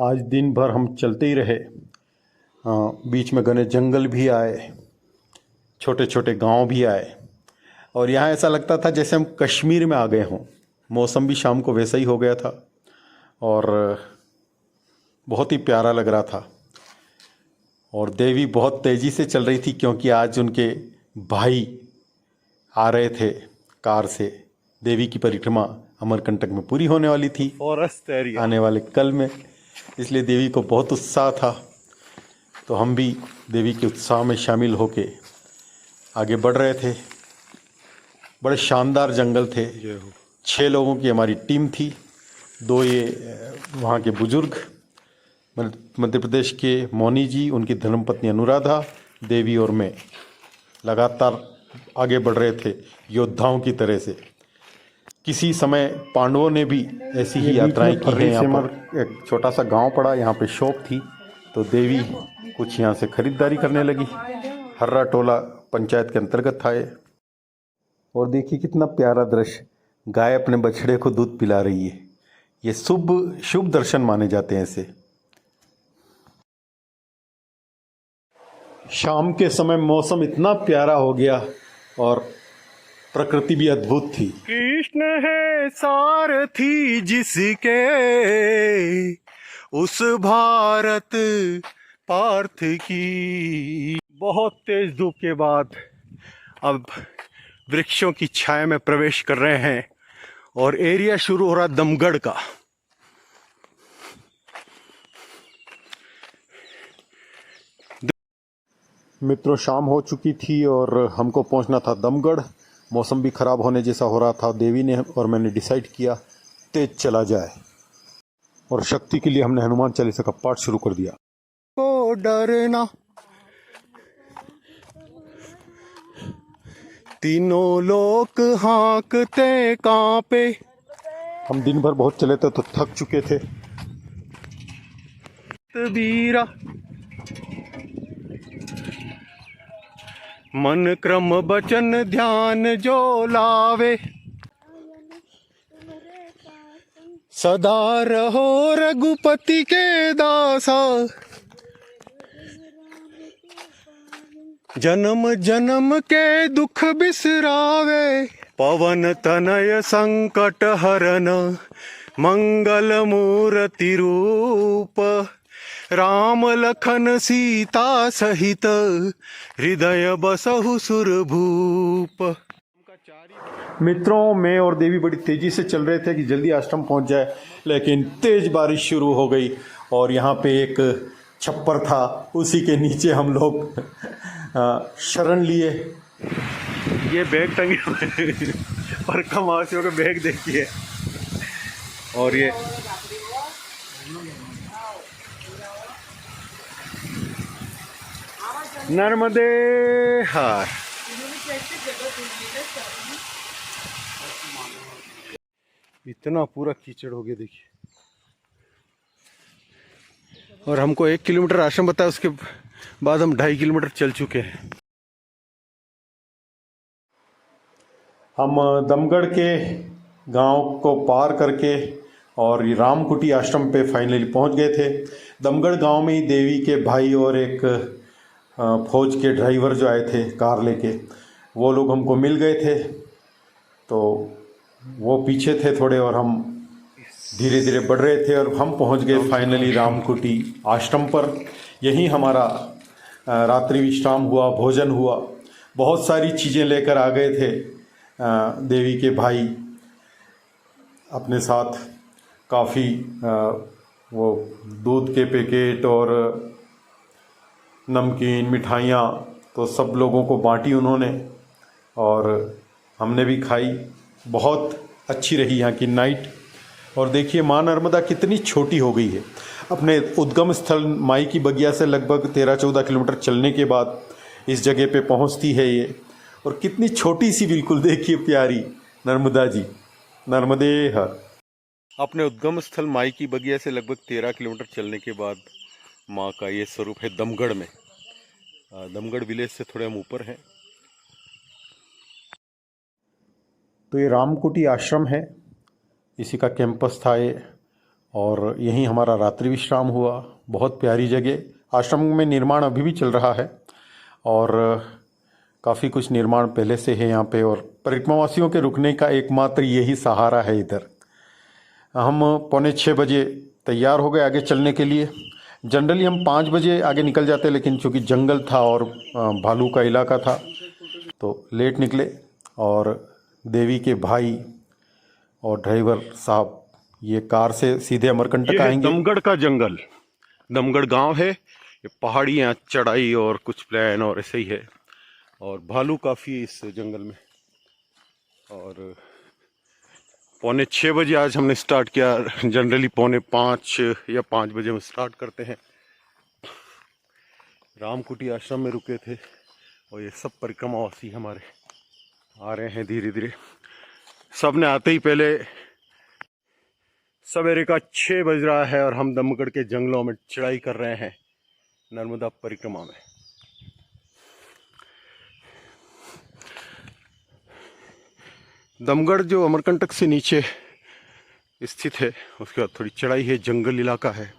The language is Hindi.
आज दिन भर हम चलते ही रहे। बीच में घने जंगल भी आए, छोटे छोटे गांव भी आए, और यहाँ ऐसा लगता था जैसे हम कश्मीर में आ गए हों। मौसम भी शाम को वैसा ही हो गया था और बहुत ही प्यारा लग रहा था। और देवी बहुत तेज़ी से चल रही थी क्योंकि आज उनके भाई आ रहे थे कार से। देवी की परिक्रमा अमरकंटक में पूरी होने वाली थी फॉरेस्ट एरिया आने वाले कल में, इसलिए देवी को बहुत उत्साह था। तो हम भी देवी के उत्साह में शामिल होके आगे बढ़ रहे थे। बड़े शानदार जंगल थे। 6 लोगों की हमारी टीम थी। 2 ये वहाँ के बुजुर्ग, मध्य प्रदेश के मौनी जी, उनकी धर्मपत्नी अनुराधा देवी और मैं लगातार आगे बढ़ रहे थे योद्धाओं की तरह से। किसी समय पांडवों ने भी ऐसी ही यात्राएं की हैं। यहाँ पर एक छोटा सा गांव पड़ा, यहाँ पे शॉप थी, तो देवी कुछ यहाँ से खरीदारी करने लगी। हर्रा टोला पंचायत के अंतर्गत था ये। और देखिए कितना प्यारा दृश्य, गाय अपने बछड़े को दूध पिला रही है। ये शुभ दर्शन माने जाते हैं ऐसे। शाम के समय मौसम इतना प्यारा हो गया और प्रकृति भी अद्भुत थी। कृष्ण है सारथी जिसके, उस भारत पार्थ की। बहुत तेज धूप के बाद अब वृक्षों की छाया में प्रवेश कर रहे हैं और एरिया शुरू हो रहा दमगढ़ का। मित्रों, शाम हो चुकी थी और हमको पहुंचना था दमगढ़। मौसम भी ख़राब होने जैसा हो रहा था। देवी ने और मैंने डिसाइड किया तेज चला जाए, और शक्ति के लिए हमने हनुमान चालीसा का पाठ शुरू कर दिया। को डरना, तीनों लोग हाँकते कांपे। हम दिन भर बहुत चले थे तो थक चुके थे। तबीरा मन क्रम बचन ध्यान जो लावे, सदा रहो रघुपति के दासा। जन्म जन्म के दुख बिसरावे, पवन तनय संकट हरन, मंगल मूर्ति रूप। राम लखन सीता सहित, हृदय बसहु सुरभूप। मित्रों, मैं और देवी बड़ी तेज़ी से चल रहे थे कि जल्दी आश्रम पहुंच जाए, लेकिन तेज़ बारिश शुरू हो गई और यहाँ पे एक छप्पर था, उसी के नीचे हम लोग शरण लिए। ये बैग टंगे हुए और कमासियों के बैग देखिए। और ये नर्मदे हार। इतना पूरा कीचड़ हो गया देखिए। और हमको 1 किलोमीटर आश्रम बताया, उसके बाद हम 2.5 किलोमीटर चल चुके हैं। हम दमगढ़ के गांव को पार करके और ये रामकुटी आश्रम पे फाइनली पहुंच गए थे। दमगढ़ गांव में ही देवी के भाई और एक फौज के ड्राइवर जो आए थे कार लेके, वो लोग हमको मिल गए थे। तो वो पीछे थे थोड़े और हम धीरे धीरे बढ़ रहे थे और हम पहुंच गए फाइनली रामकुटी आश्रम पर। यहीं हमारा रात्रि विश्राम हुआ, भोजन हुआ। बहुत सारी चीज़ें लेकर आ गए थे देवी के भाई अपने साथ। काफ़ी वो दूध के पैकेट और नमकीन, मिठाइयाँ तो सब लोगों को बांटी उन्होंने और हमने भी खाई। बहुत अच्छी रही यहाँ की नाइट। और देखिए माँ नर्मदा कितनी छोटी हो गई है। अपने उद्गम स्थल माई की बगिया से लगभग 13-14 किलोमीटर चलने के बाद इस जगह पे पहुँचती है ये। और कितनी छोटी सी, बिल्कुल देखिए प्यारी नर्मदा जी। नर्मदे हर। अपने उद्गम स्थल माई की बगिया से लगभग 13 किलोमीटर चलने के बाद माँ का ये स्वरूप है दमगढ़ में। दमगढ़ विलेज से थोड़े हम ऊपर हैं। तो ये रामकुटी आश्रम है, इसी का कैंपस था ये। और यहीं हमारा रात्रि विश्राम हुआ। बहुत प्यारी जगह। आश्रम में निर्माण अभी भी चल रहा है और काफ़ी कुछ निर्माण पहले से है यहाँ पे, और परिक्रमावासियों के रुकने का एकमात्र यही सहारा है इधर। हम 5:45 बजे तैयार हो गए आगे चलने के लिए। जनरली हम 5 बजे आगे निकल जाते, लेकिन चूँकि जंगल था और भालू का इलाका था तो लेट निकले। और देवी के भाई और ड्राइवर साहब ये कार से सीधे अमरकंटक ये है आएंगे। दमगढ़ का जंगल, दमगढ़ गांव है। ये पहाड़ियाँ, चढ़ाई और कुछ प्लान और ऐसे ही है। और भालू काफ़ी है इस जंगल में। और 5:45 बजे आज हमने स्टार्ट किया। जनरली 4:45 या 5 बजे हम स्टार्ट करते हैं। रामकुटी आश्रम में रुके थे और ये सब परिक्रमावासी हमारे आ रहे हैं धीरे धीरे। सब ने आते ही पहले सवेरे का 6 बज रहा है और हम दमगढ़ के जंगलों में चढ़ाई कर रहे हैं नर्मदा परिक्रमा में। दमगढ़ जो अमरकंटक से नीचे स्थित है, उसके बाद थोड़ी चढ़ाई है, जंगल इलाका है।